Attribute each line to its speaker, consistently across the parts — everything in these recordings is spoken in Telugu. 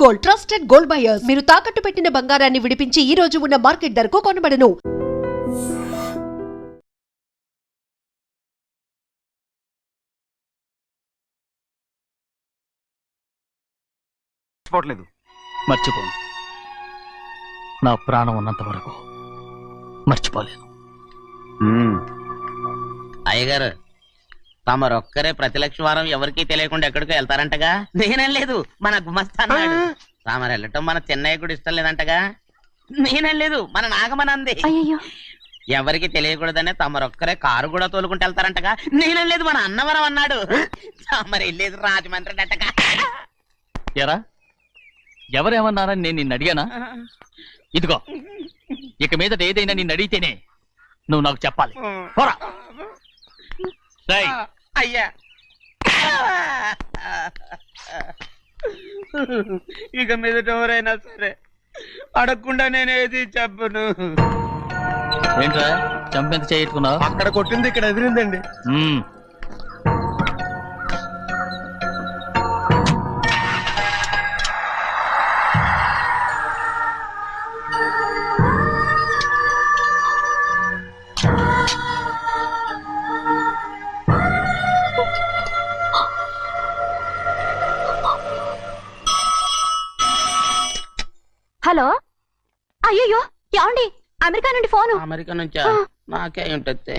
Speaker 1: Gold, trusted gold buyers. మీరు తాకట్టు పెట్టిన బంగారాన్ని విడిపించి ఈ రోజు ఉన్న మార్కెట్ ధరకు కొనబడను.
Speaker 2: మర్చిపోను. నా ప్రాణం ఉన్నంత వరకు మర్చిపోలేను.
Speaker 3: అయ్యగారు, తమరొక్కరే ప్రతి లక్ష వారం ఎవరికీ తెలియకుండా ఎక్కడికో వెళ్తారంటగా? నేనేం లేదు, మన గుమస్తా అన్నాడు. తామరు వెళ్ళటం మన చెన్నయ్య కూడా ఇష్టం లేదంటగా? నేనేం లేదు, మన నాగమనంది. ఎవరికి తెలియకూడదనే తమరొక్కరే కారు కూడా తోలుకుంటూ వెళ్తారంటగా? నేనేం లేదు, మన అన్నవరం అన్నాడు. తమరు వెళ్ళేది రాజమండ్రి అంటగా?
Speaker 2: ఎరా, ఎవరేమన్నారని నేను నిన్ను అడిగానా? ఇదిగో, ఇక మీదట ఏదైనా నిన్ను అడిగితేనే నువ్వు నాకు చెప్పాలి.
Speaker 3: అయ్యా, ఇక మీదట ఎవరైనా సరే అడగకుండా నేనేది చెప్పను.
Speaker 2: ఏంట్రా చంపెంత చేయించుకున్నావు?
Speaker 4: అక్కడ కొట్టింది ఇక్కడ ఎదిరిందండి.
Speaker 5: హలో, అయ్యో ఏమండి, అమెరికా నుండి ఫోను.
Speaker 3: అమెరికా నుంచా? నాకే ఉంటుంది.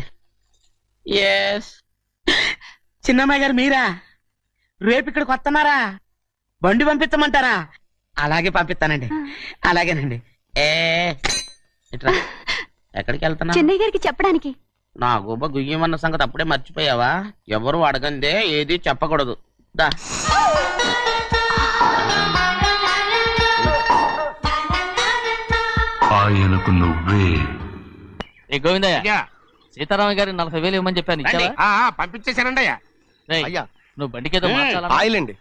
Speaker 3: ఎస్, చిన్నమ్మాయి గారు మీరా? రేపు ఇక్కడికి వస్తున్నారా? బండి పంపించమంటారా? అలాగే పంపిస్తానండి. అలాగేనండి. ఇట్రా, ఎక్కడికి వెళ్తున్నా?
Speaker 5: చెన్నై గారికి చెప్పడానికి.
Speaker 3: నా గుబ్బ గుయ్యమన్న సంగతి అప్పుడే మర్చిపోయావా? ఎవరు అడగందే ఏది చెప్పకూడదు. దా,
Speaker 6: ఆయనకు నువ్వే.
Speaker 2: గోవిందయ్య, సీతారామయ్య గారి 40,000 ఇవ్వమని చెప్పాను, ఇచ్చావా?
Speaker 4: పంపించేశానండి అయ్యా.
Speaker 2: నువ్వు బండికేదో మార్చాలా?
Speaker 4: ఆయిల్ అండి,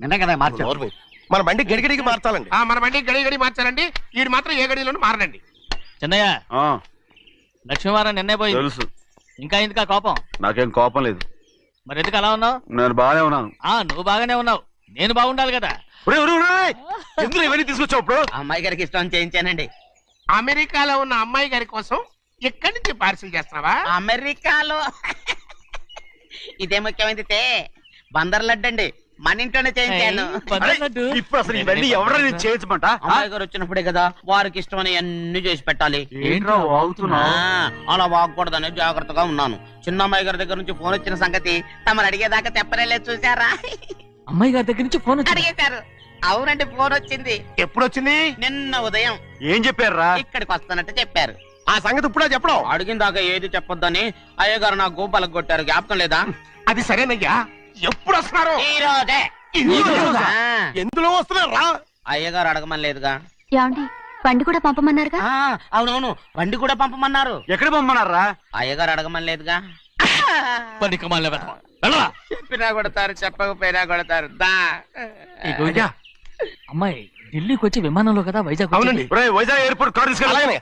Speaker 3: నిన్న కదా మార్చారు.
Speaker 4: మన బండి గడిగడికి మార్చాలండి.
Speaker 7: మన బండి గడి మార్చాలండి. వీడు మాత్రం ఏ గడిలోనూ మారనండి.
Speaker 2: చిన్నయ్య, లక్ష్మీవారం నిన్నే పోయింది.
Speaker 6: తెలుసు.
Speaker 2: ఇంకా ఎందుకా కోపం?
Speaker 6: నాకేం కోపం లేదు.
Speaker 2: మరి ఎందుకు అలా ఉన్నావు?
Speaker 6: నేను బాగానే ఉన్నాను.
Speaker 2: నువ్వు బాగానే ఉన్నావు, నేను బాగుండాలి కదా.
Speaker 6: ఎందుకు ఇవన్నీ తీసుకొచ్చావు? ఇప్పుడు
Speaker 3: అమ్మాయి గారికి ఇష్టం చేయించానండి.
Speaker 7: అమెరికాలో ఉన్న అమ్మాయి గారి కోసం ఎక్కడి నుంచి పార్సిల్ చేస్తున్నావా?
Speaker 3: అమెరికాలో ఇదే ముఖ్యమైనది. బందర్ లడ్డు అండి, మన ఇంట్లోనే చేయించాను.
Speaker 6: ఇప్పుడు అసలు ఇవన్నీ ఎవరైనా చేయించమంట?
Speaker 3: అమ్మాయి గారు వచ్చినప్పుడే కదా వారికి ఇష్టమని అన్ని చేసి పెట్టాలి.
Speaker 6: ఏంట్రా వాగుతున్నా?
Speaker 3: అలా వాగకూడదని జాగ్రత్తగా ఉన్నాను. చిన్న అమ్మాయి గారి దగ్గర నుంచి ఫోన్ వచ్చిన సంగతి తమరు అడిగేదాకా చెప్పలేదు, చూసారా?
Speaker 2: అమ్మాయి గారి దగ్గర నుంచి ఫోన్
Speaker 3: అడిగేశారు. అవునండి, ఫోన్ వచ్చింది.
Speaker 7: ఎప్పుడు వచ్చింది?
Speaker 3: నిన్న ఉదయం.
Speaker 6: ఏం చెప్పారా?
Speaker 3: ఇక్కడికి వస్తానంటే చెప్పారు.
Speaker 4: ఆ సంగతి ఇప్పుడే చెప్పడం.
Speaker 3: అడిగిన దాకా ఏది చెప్పొద్దని అయ్యగారు నా గోపాలకు కొట్టారు. జ్ఞాపకం లేదా?
Speaker 7: అది సరేనయ్యా, ఎప్పుడు వస్తున్నారు?
Speaker 3: ఈ రోజే.
Speaker 4: ఎందులో వస్తున్నారా?
Speaker 3: అయ్యగారు అడగమని లేదుగా.
Speaker 5: ఏమండి, బండి కూడా పంపమన్నారుగా?
Speaker 3: అవునవును, బండి కూడా పంపమన్నారు.
Speaker 6: ఎక్కడ పంపమన్నారా?
Speaker 3: అయ్యగారు అడగమని లేదుగా. చెప్పినా కొడతారు, చెప్పకపోయినా కొడతారు.
Speaker 2: అమ్మాయి ఢిల్లీకి వచ్చి విమానంలో కదా వైజాగ్.
Speaker 7: అవునండి.
Speaker 6: వైజాగ్ ఎయిర్పోర్ట్ కార్ తీసుకెళ్ళి.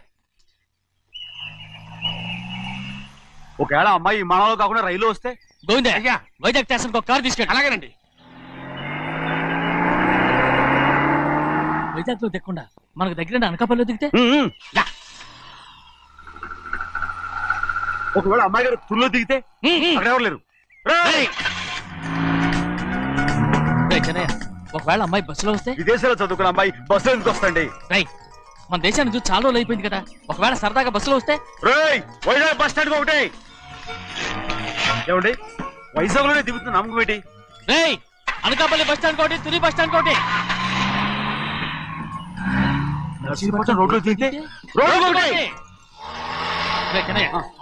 Speaker 6: ఒకవేళ అమ్మాయి విమానంలో కాకుండా రైలు వస్తే?
Speaker 2: గోవింద, వైజాగ్ స్టేషన్ ఒక కార్ తీసుకెళ్ళి.
Speaker 7: అలాగేనండి.
Speaker 2: వైజాగ్ లో దిక్కుండా మనకు దగ్గర అనకాపల్లిలో దిగితే?
Speaker 6: ఒకవేళ అమ్మాయి గారు తుల్లో దిగితే? అక్కడ ఎవరు లేరు.
Speaker 2: ఒకవేళ అమ్మాయి బస్సులో వస్తే?
Speaker 6: విదేశాల్లో చదువుకున్న అమ్మాయి బస్సులో ఎందుకు వస్తండి?
Speaker 2: మన దేశాన్ని చూసి చాలా రోజులు అయిపోయింది కదా. ఒకవేళ సరదాగా బస్సులో వస్తే?
Speaker 6: వైజాగ్ బస్ స్టాండ్ ఒకటి. ఏమండి, వైజాగ్ లోనే దిగుతున్న నమ్మకం ఏంటి?
Speaker 2: అనకాపల్లి బస్ స్టాండ్ కోటి, తుని బస్ స్టాండ్ కోటి.
Speaker 6: రోడ్లో దిగితే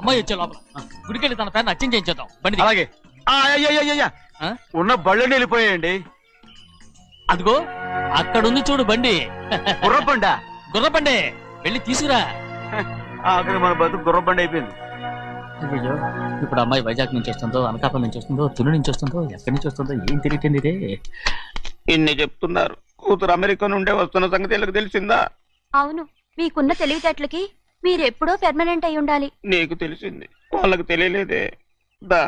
Speaker 2: అమ్మాయి వచ్చే లోపల గుడికెళ్ళి తన పేరుని అచ్చం చేయించేద్దాం. బండి
Speaker 6: అలాగే. ఉన్న బళ్ళని వెళ్ళిపోయాయండి.
Speaker 2: అదిగో అక్కడుంది చూడు బండి.
Speaker 6: గుర్రబండ.
Speaker 2: గుర్రబండి, వెళ్ళి తీసుకురా.
Speaker 6: అక్కడ మన బతుకు గుర్రబండి అయిపోయింది.
Speaker 2: అయ్యో, ఇప్పుడు అమ్మాయి వైజాగ్ నుంచి వస్తుందో, అనకాపల్లి నుంచి వస్తుందో, తుని నుంచి వస్తుందో, ఎక్కడి నుంచి వస్తుందో ఏం తెలియటండి.
Speaker 3: ఇన్ని చెప్తున్నారు, కూతురు అమెరికా నుండే వస్తున్న సంగతి వీళ్ళకి తెలిసిందా?
Speaker 5: అవును, మీకున్న తెలివితేటలకి మీరెప్పుడో పెర్మనెంట్ అయి ఉండాలి.
Speaker 3: నీకు తెలిసింది, వాళ్ళకి తెలియలేదే. దా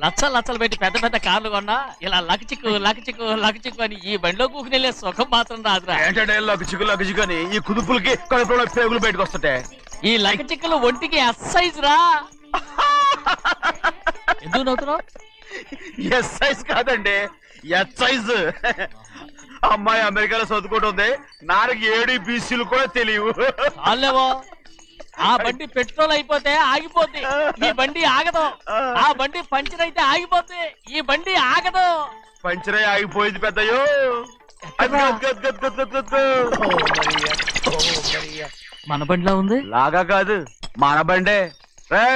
Speaker 2: లచ్చలు పెట్టి పెద్ద పెద్ద కార్లు కొన్నా ఇలా లకచిక్కు అని ఈ బండిలో కూకుని వెళ్ళే సుఖం మాత్రం రాదురా.
Speaker 6: ఏంటంటే లగచిక్కు అని ఈ కుదుపులకి కడుపులో పేగులు బయటకు వస్తుంటే
Speaker 2: ఈ లకచిక్కులు ఒంటికి ఎక్సైజ్ రా. ఎందుకు నవ్వుతున్నావు?
Speaker 6: ఎస్ సైజ్ కాదండి, ఎస్ సైజ్. అమ్మాయి అమెరికాలో చదువుకుంటుంది, నాకు 7 బీసీలు కూడా తెలియవు.
Speaker 2: చాలేవో, ఆ బండి పెట్రోల్ అయిపోతే ఆగిపోద్ది, ఈ బండి ఆగదు. ఆ బండి పంచర్ అయితే ఆగిపోద్ది, ఈ బండి ఆగదు.
Speaker 6: పంచరే ఆగిపోయింది పెద్దయ్యో.
Speaker 2: మన బండిలా ఉంది.
Speaker 6: లాగా కాదు, మన బండే.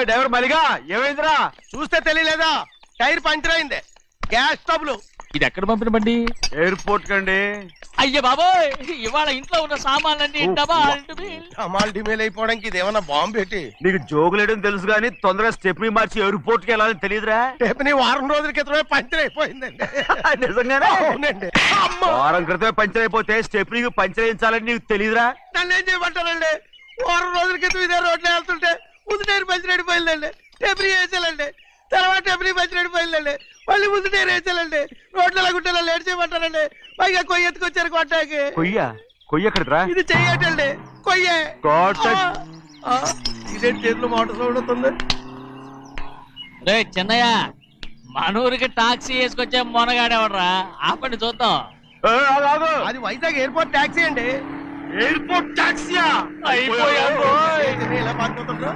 Speaker 6: డ్రైవర్ మలిగా ఏమైందిరా?
Speaker 4: చూస్తే తెలియలేదా? టైర్ పంచర్ అయింది. Gas trouble.
Speaker 2: ఇది ఎక్కడ పంపిన బండి?
Speaker 6: ఎయిర్పోర్ట్ కండి.
Speaker 2: అయ్య బాబోయ్, ఇవాళ ఇంట్లో ఉన్న సామాన్లన్నీ డబాల్.
Speaker 4: అమాల్ డిమేల్ అయిపోవడానికి ఇదేమన్నా బాంబు పెట్టి.
Speaker 6: నీకు జోగులేయడం తెలుసు కానీ తొందరగా స్టెప్ని మార్చి ఎయిర్పోర్ట్ కి వెళ్ళాలని తెలియదురా?
Speaker 4: రేపు వారం రోజుల క్రితమే పంచర్ అయిపోయిందండి.
Speaker 6: నిజంగానే?
Speaker 4: అవునండి.
Speaker 6: వారం క్రితమే పంచర్ అయిపోతే స్టెప్ని పంచర్ వేయించాలని నీకు తెలియదురా?
Speaker 4: నన్ను ఏం చేయమంటారండి? వారం రోజుల క్రితం ఇదే రోడ్లో వెళ్తుంటే ముందు టైర్ పంచర్ అయిపోయిందండి. టెబ్రీ వేసాలండి, తర్వాత టెబ్రీ పంచర్ అయిపోయిందండి. మళ్ళీ ముందు టైర్ వేసాలండి. రోడ్లు ఎలాగుంటే లేట్ చేయమంటారండి. పైగా కొయ్య ఎత్తుకొచ్చారు కొట్టాకి.
Speaker 6: కొయ్య ఎక్కడిరా?
Speaker 4: ఇది చెయ్యటండి, కొయ్యే. ఇదే చేతులు మోటార్ సౌండ్ అవుతుంది.
Speaker 2: రే చిన్నయ్య, మన ఊరికి టాక్సీ వేసుకొచ్చే మొనగాడేవడరా? ఆపండి చూద్దాం.
Speaker 4: అది వైజాగ్ ఎయిర్పోర్ట్ టాక్సీ అండి.
Speaker 6: ఎయిర్పోర్ట్ టాక్సీయా?
Speaker 4: ఇలా పారిపోతుండ్రు.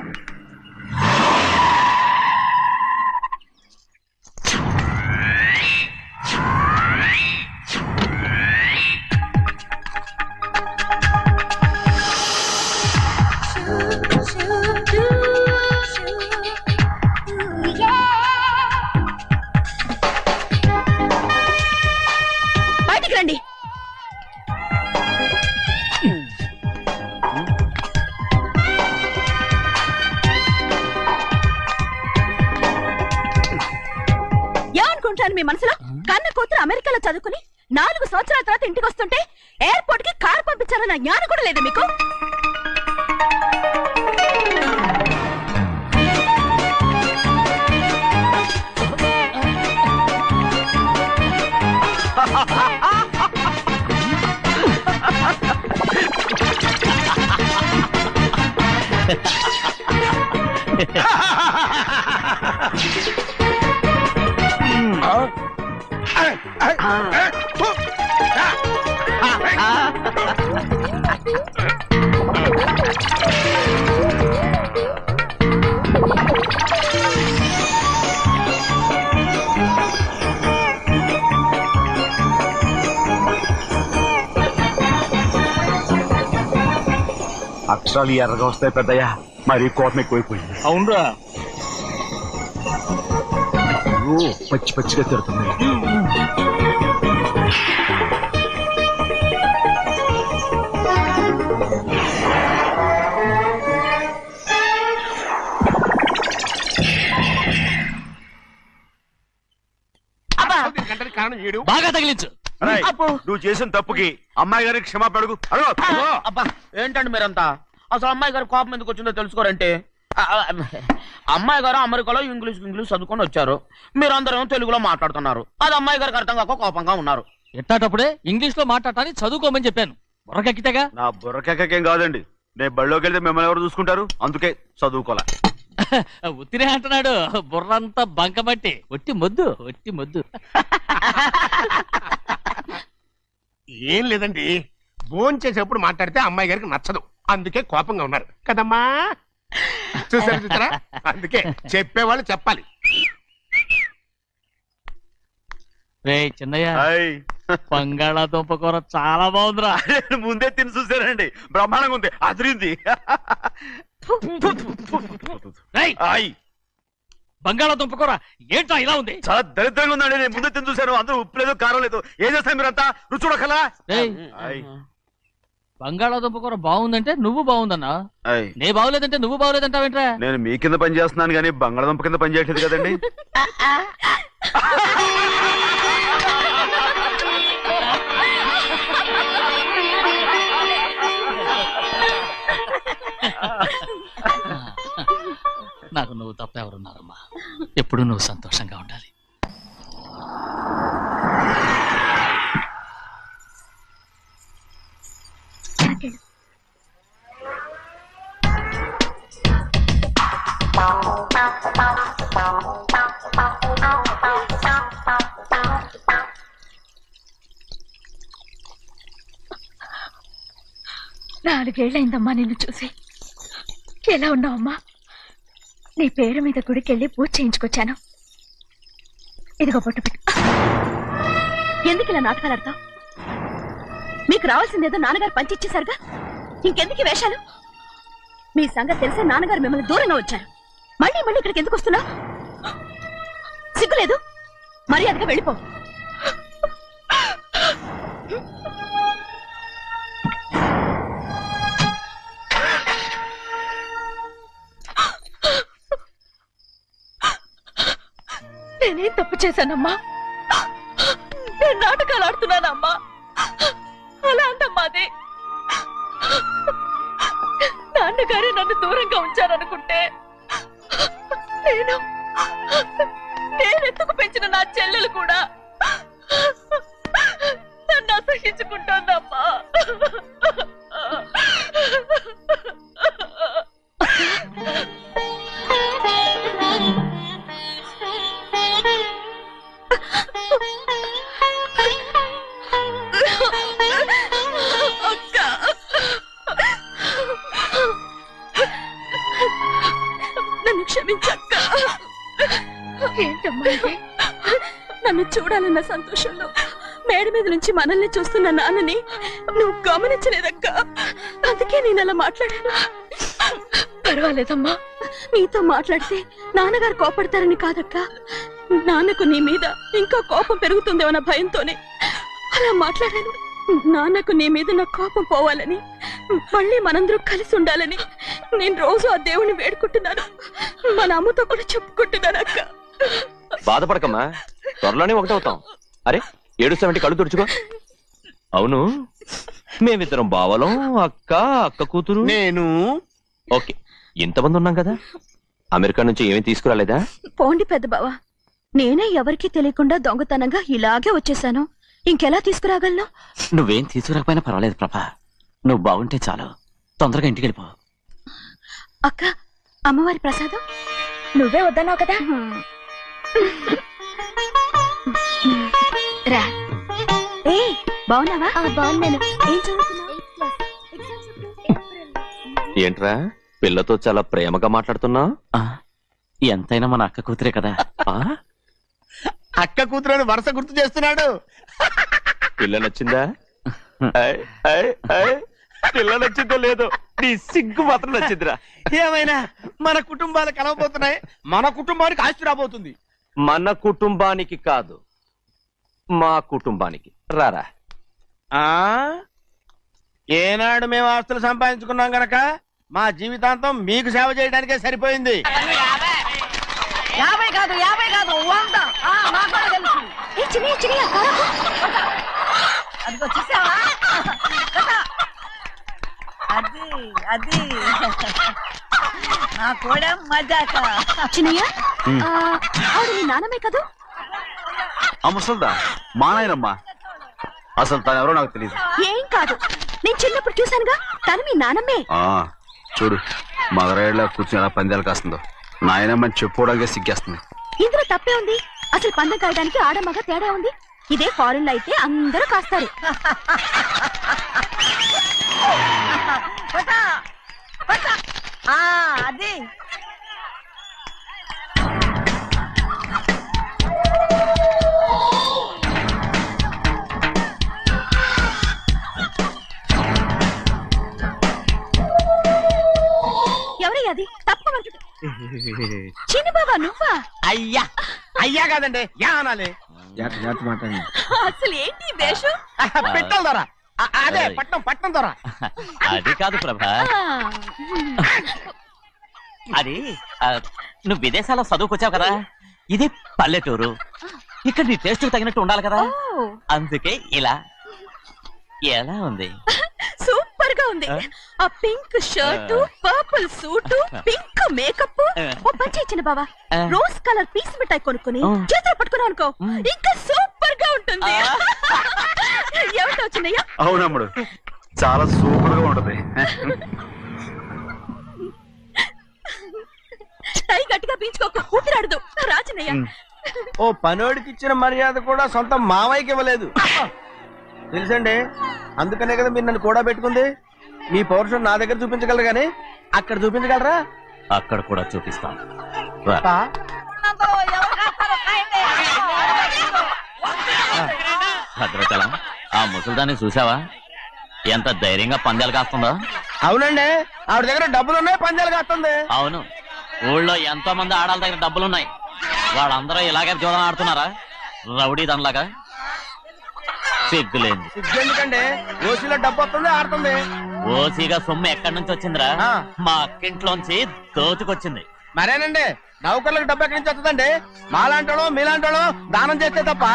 Speaker 5: బయటికి రండి. ఏమనుకుంటాను మీ మనసులో? కన్న కూతురు అమెరికాలో చదువుకుని 4 సంవత్సరాల తర్వాత ఇంటికి వస్తుంటే ఎయిర్పోర్ట్ కి కారు పంపించారన్న జ్ఞానం కూడా లేదా మీకు?
Speaker 6: అక్షరాలు ఎర్రగా వస్తాయి పెద్దయ్యా, మరి కోపం ఎక్కువైపోయింది.
Speaker 2: అవునరా,
Speaker 6: పచ్చి పచ్చిగా తిడుతుంది.
Speaker 7: కారణం ఏడు.
Speaker 2: బాగా తగిలించు.
Speaker 6: నువ్వు చేసిన తప్పుకి అమ్మాయి గారికి క్షమాపణ అడుగు.
Speaker 3: అబ్బా ఏంటండి మీరంతా? అసలు అమ్మాయి గారు కోపం ఎందుకు వచ్చిందో తెలుసుకోరంటే, అమ్మాయి గారు అమెరికాలో ఇంగ్లీష్ చదువుకొని వచ్చారు, మీరందరూ తెలుగులో మాట్లాడుతున్నారు. అది అమ్మాయి గారికి అర్థం కాక కోపంగా ఉన్నారు.
Speaker 2: ఎట్టాటప్పుడే ఇంగ్లీష్ లో మాట్లాడటానికి చదువుకోమని చెప్పాను. బుర్రకెక్కితేగా.
Speaker 6: నా బుర్రకేకేం కాదండి, నేను బళ్ళోకి వెళ్తే మిమ్మల్ని ఎవరు చూసుకుంటారు, అందుకే చదువుకోలే.
Speaker 2: ఉత్తిరే అంటున్నాడు, బుర్రంతా బంకబట్టి. ఒట్టి మొద్దు.
Speaker 7: ఏం లేదండి, భోజనం చేసేప్పుడు మాట్లాడితే అమ్మాయి గారికి నచ్చదు, అందుకే కోపంగా ఉన్నారు కదమ్మా. చూసారా? అందుకే చెప్పేవాళ్ళు చెప్పాలి.
Speaker 2: రే చిన్నయ్య, బంగాళాదుంప కూర చాలా బాగుందిరా.
Speaker 6: ముందే తిని చూసానండి, బ్రహ్మాండంగా ఉంది, అదిరింది.
Speaker 2: బంగాళాదుంప కూర ఏంటో ఇలా ఉంది?
Speaker 6: చాలా దరిద్రంగా ఉందండి. నేను ముందే తిని చూశాను, అందరూ ఉప్పు లేదు, కారం లేదు. ఏం చేస్తారు మీరంతా? రుచి చూడకలా.
Speaker 2: బంగాళాదుంప కూర బాగుందంటే నువ్వు బాగుందన్నా, నే బాగులేదంటే నువ్వు బాగులేదంటావేంట్రా?
Speaker 6: నేను మీ కింద పని చేస్తున్నాను కానీ బంగాళాదుంప కింద పని చేయట్లేదు కదండి.
Speaker 2: నాకు నువ్వు తప్ప ఎవరున్నారమ్మా? ఎప్పుడు నువ్వు సంతోషంగా ఉండాలి.
Speaker 5: 4 ఏళ్ళైందమ్మా నిన్ను చూసి. ఎలా ఉన్నావమ్మా? నీ పేరు మీద గుడికెళ్ళి పూజ చేయించుకొచ్చాను. ఇదిగో బొట్టు పెట్టు. ఎందుకు ఇలా నాటకాలు ఆడతావు? మీకు రావాల్సిందేదో నాన్నగారు పంచిచ్చేశారుగా, ఇంకెందుకు వేషాలు? మీ సంగతి తెలిసే నాన్నగారు మిమ్మల్ని దూరంగా వచ్చారు. మళ్ళీ మళ్ళీ ఇక్కడికి ఎందుకు వస్తున్నావు? సిగ్గులేదు? మర్యాదగా వెళ్ళిపో. నేనేం తప్పు చేశానమ్మా? నేను నాటకాలు ఆడుతున్నానమ్మా. అలా అంటమ్మా అది. నాన్నగారే నన్ను దూరంగా ఉంచారనుకుంటే నేనెత్తుకు పెంచిన నా చెల్లెలు కూడా నన్ను అసహించుకుంటోందమ్మా. నన్ను క్షమించక్క. ఏంటమ్మా ఇది? నన్ను చూడాలన్న సంతోషంలో మేడ మీద నుంచి మనల్ని చూస్తున్న నాన్నని నువ్వు గమనించలేదక్క. అందుకే నేను అలా మాట్లాడాను. పర్వాలేదమ్మా, నీతో మాట్లాడితే నాన్నగారు కోపడతారని కాదక్క. నాన్నకు నీ మీద ఇంకా కోపం పెరుగుతుందేమన్న భయంతోనే అలా మాట్లాడాను. నాన్నకు నీ మీద నా కోపం పోవాలని, మళ్ళీ మనందరం కలిసి ఉండాలని నేను రోజు ఆ దేవుని వేడుకుంటున్నాను. మన అమ్మతో కూడా చెప్పుకుంటున్నాను అక్క.
Speaker 8: బాధపడకమ్మా, త్వరలోనే ఒకటవుతాం. అరే ఏడుస్తామంటే కళ్ళు తుడుచుకో. అవును, మేమిద్దరం బావలం, అక్క కూతురు,
Speaker 4: నేను.
Speaker 8: ఓకే, ఇంతమంది ఉన్నాం కదా. అమెరికా నుంచి ఏమీ తీసుకురాలేదా?
Speaker 5: పోండి పెద్ద బావా, నేనే ఎవరికీ తెలియకుండా దొంగతనంగా ఇలాగే వచ్చేసాను. ఇంకెలా తీసుకురాగలను?
Speaker 2: నువ్వేం తీసుకురాకపోయినా పర్వాలేదు ప్రభా, నువ్వు బాగుంటే చాలు. తొందరగా ఇంటికి వెళ్ళిపో.
Speaker 5: అక్క, అమ్మవారి ప్రసాదం నువ్వే వద్దన్నావు కదా. రా. ఏ బాగున్నావా? బాగున్నాను. ఏం చదువుతున్నావు?
Speaker 8: ఏంట్రా పిల్లతో చాలా ప్రేమగా మాట్లాడుతున్నా?
Speaker 2: ఎంతైనా మన అక్క కూతురే కదా.
Speaker 4: అక్క కూతురని వరుస గుర్తు చేస్తున్నాడు.
Speaker 8: పిల్ల నచ్చిందా? పిల్ల నచ్చిందో లేదో, నీ సిగ్గు మాత్రం నచ్చిందిరా.
Speaker 4: ఏమైనా మన కుటుంబాలు కలవబోతున్నాయి. మన కుటుంబానికి ఆస్తి రాబోతుంది.
Speaker 8: మన కుటుంబానికి కాదు, మా కుటుంబానికి. రారా.
Speaker 4: ఏనాడు మేము ఆస్తులు సంపాదించుకున్నాం గనక మా జీవితాంతం మీకు సేవ చేయడానికే సరిపోయింది.
Speaker 5: 50 కాదు 100. ఏ చిన్నయ్య చిన్నయ్య కారకు. అదిగో చూసావా? అది నా కూడా మజాక. చిన్నయ్య, ఆవిడ నీ నాన్నమే కదా?
Speaker 6: ముసల్దా మా నాయనమ్మా. అసలు తను ఎవరో నాకు తెలియదు.
Speaker 5: ఏం కాదు, నేను చిన్నప్పుడు చూశానుగా, తను మీ నాన్నమ్మే.
Speaker 6: చూడు మగరాయిలా కూర్చుని ఎలా పందాలు కాస్తుందో. నాయనమ్మని చెప్పుకోవడానికి సిగ్గేస్తుంది.
Speaker 5: ఇందులో తప్పే ఉంది? అసలు పందెం కాయడానికి ఆడమగ తేడా ఉంది. ఇదే ఫారెన్ లో అయితే అందరూ కాస్తారు. అది ఎవరయ్యా? అది తప్పమంటు. చిన్ని బాబా నువ్వా?
Speaker 4: అయ్యా అయ్యా కాదండి, యా అనాలి.
Speaker 5: అసలు ఏంటి వేషం?
Speaker 4: పెట్టాలి ధర. అదే పట్నం ధర.
Speaker 2: అది కాదు ప్రభా, అది నువ్వు విదేశాల్లో చదువుకొచ్చావు కదా, ఇది పల్లెటూరు. ఇక్కడ నీ టేస్ట్ తగినట్టు ఉండాలి కదా, అందుకే ఇలా. ఎలా ఉంది?
Speaker 5: సూపర్ గా ఉంది. ఆ pink shirt, purple suit, pink makeup. ఓ పని ఇచ్చిన బాబా, రోజ్ కలర్ పీస్ మిఠాయి కొనుక్కుని చేతిలో పట్టుకున్నావు అనుకో, ఇంకా సూపర్ గా ఉంటుంది. ఏమిటో చిన్నయ్య?
Speaker 6: అవునమ్ముడు, చాలా సూపర్ గా ఉంటది.
Speaker 5: టై గట్టిగా పీంచుకోకు, ఊపిరాడదు. రాచినయ్య,
Speaker 4: ఓ పనోడికి ఇచ్చిన మర్యాద కూడా సొంత మావయ్యకి ఇవ్వలేదు తెలుసండి. అందుకనే కదా మీరు నన్ను కూడా పెట్టుకుంది. మీ పౌరుషం నా దగ్గర చూపించగలరు గానీ అక్కడ చూపించగలరా?
Speaker 2: అక్కడ కూడా చూపిస్తాను రా. భద్రాచలం ఆ ముసలిదాన్ని చూసావా ఎంత ధైర్యంగా పందాలు కాస్తుందో?
Speaker 4: అవునండి, ఆవిడ దగ్గర డబ్బులు ఉన్నాయి, పందాలు కాస్తుంది.
Speaker 2: అవును, ఊళ్ళో ఎంతో మంది ఆడాళ్ళ దగ్గర డబ్బులున్నాయి. వాళ్ళందరూ ఇలాగే జోదం ఆడుతున్నారా రౌడీ దానిలాగా? సిగ్గులేంది.
Speaker 4: ఎందుకండి ఓసీలో డబ్బు వస్తుంది, ఆడుతుంది.
Speaker 2: ఓసీగా సొమ్ము ఎక్కడి నుంచి వచ్చిందిరా?
Speaker 4: ఆ.
Speaker 2: మా అక్కింట్లోంచి దోచుకొచ్చింది.
Speaker 4: మరేనండి, నౌకర్లకు డబ్బు ఎక్కడి నుంచి వస్తుందండి? మాలాంటోళ్ళు మీలాంటోళ్ళు దానం చేస్తే తప్ప.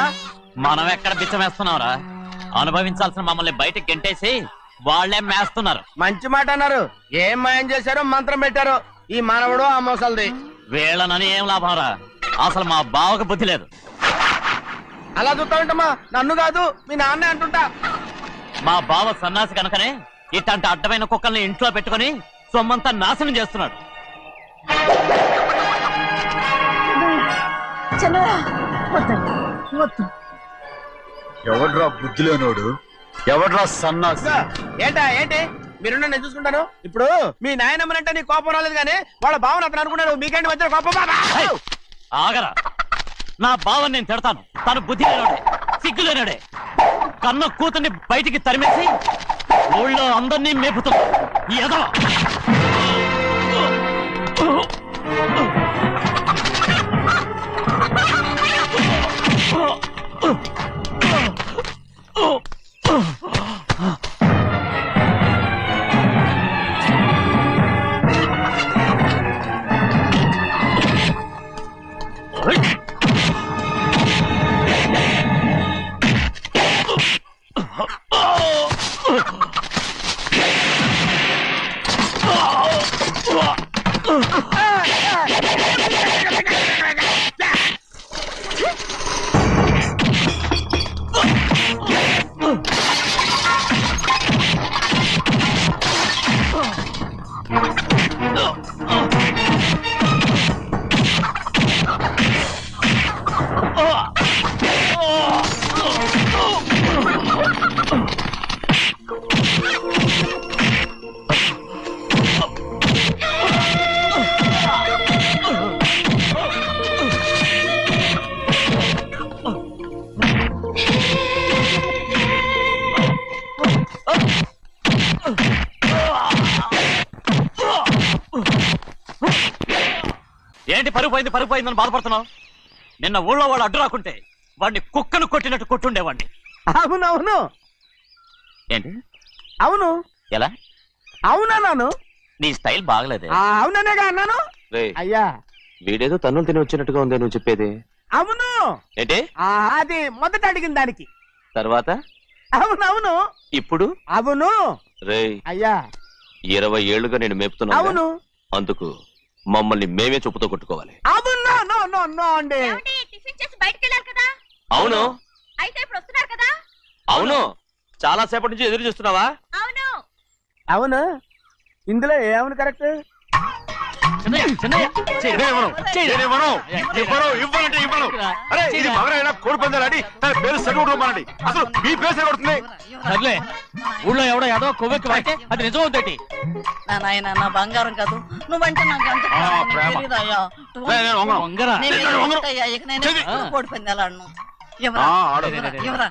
Speaker 2: మనం ఎక్కడ బిచ్చం వేస్తున్నావురా? అనుభవించాల్సిన మమ్మల్ని బయటకు గెంటేసి వాళ్లే మేస్తున్నారు.
Speaker 4: మంచి మాట అన్నారు. ఏం మాయం చేశారో మంత్రం పెట్టారో ఈ మానవుడు ఆ మోసల్ది.
Speaker 2: వీళ్ళనని ఏం లాభం రా? అసలు మా బావకు బుద్ధి లేదు.
Speaker 4: అలా చూస్తా ఉంటామా? నన్ను కాదు మీ నాన్నే అంటుంటా.
Speaker 2: మా బావ సన్నాసి కనుకనే ఇట్లాంటి అడ్డమైన కుక్కల్ని ఇంట్లో పెట్టుకుని సొమ్మంతా నాశనం చేస్తున్నాడు.
Speaker 6: ఎవడ్రా బుద్ధిలోనోడు? ఎవడ్రా సన్నాసి?
Speaker 4: ఏంటా ఏంటి? మీరు నేను చూసుకుంటాను. ఇప్పుడు మీ నాయనమ్మనంటే నీ కోపం రాలేదు కానీ వాళ్ళ భావన అతను అనుకున్నాడు. మీకేంటి మధ్య కోపం?
Speaker 2: హే! ఆగరా, నా బావని నేను తిడతాను. తను బుద్ధి లేనాడే, సిగ్గు లేనాడే. కన్న కూతుర్ని బయటికి తరిమేసి ఊళ్ళో అందరినీ మేపుతున్నా. ఏదో ఏంటి పరుగు పోయిందని బాధపడుతున్నావు? నిన్న ఊళ్ళో వాడు అడ్డు రాకుంటే వాడిని కుక్కను కొట్టినట్టు కొట్టుండేవాడిని.
Speaker 4: అవునవును.
Speaker 2: ఏంటి?
Speaker 4: అవును.
Speaker 2: ఎలా?
Speaker 4: అవునన్నాను.
Speaker 2: నీ స్టైల్ బాగలేదే.
Speaker 4: అవుననేగా అన్నాను. అయ్యా
Speaker 8: వీడేదో తన్నులు తిని వచ్చినట్టుగా ఉంది నువ్వు చెప్పేది.
Speaker 4: అవును.
Speaker 8: ఏంటి?
Speaker 4: అది మొదట అడిగిన దానికి.
Speaker 8: తర్వాత?
Speaker 4: అవునవును.
Speaker 8: ఇప్పుడు?
Speaker 4: అవును.
Speaker 8: రే
Speaker 4: అయ్యా
Speaker 8: 20 ఏళ్లుగా నేను మేపుతున్నా.
Speaker 4: అవును.
Speaker 8: అందుకు మమ్మల్ని మేమే చెప్పుతో కొట్టుకోవాలి.
Speaker 4: అవును. నో అండి.
Speaker 5: టిఫిన్ చేసి బయటికి వెళ్ళాలి కదా?
Speaker 8: అవును.
Speaker 5: అయితే ఇప్పుడు వస్తున్నారు కదా?
Speaker 8: అవును. చాలా సేపటి నుంచి ఎదురు చూస్తున్నావా?
Speaker 5: అవును.
Speaker 4: అవును. ఇందులో ఏమవును కరెక్ట్?
Speaker 6: కోడి పందాలని తన పేరు సరిగొట్టుకోమనండి. అసలు మీ పేరు సరిగొడుతుంది.
Speaker 2: సర్లే, ఊళ్ళో ఎవడో ఏదో కొవ్వెక్కి వాడితే అది నిజం అవుతాయి.
Speaker 9: నా నాయన నా బంగారం కాదు, నువ్వంటే నాకు అంత
Speaker 6: ప్రేమ.
Speaker 9: తెలీదయ్యా.
Speaker 2: వంగరా.
Speaker 9: నేను ఇక నేను ఎప్పుడు కోడి పందాలు ఆడను.
Speaker 6: ఆడదు.
Speaker 9: ఎవరా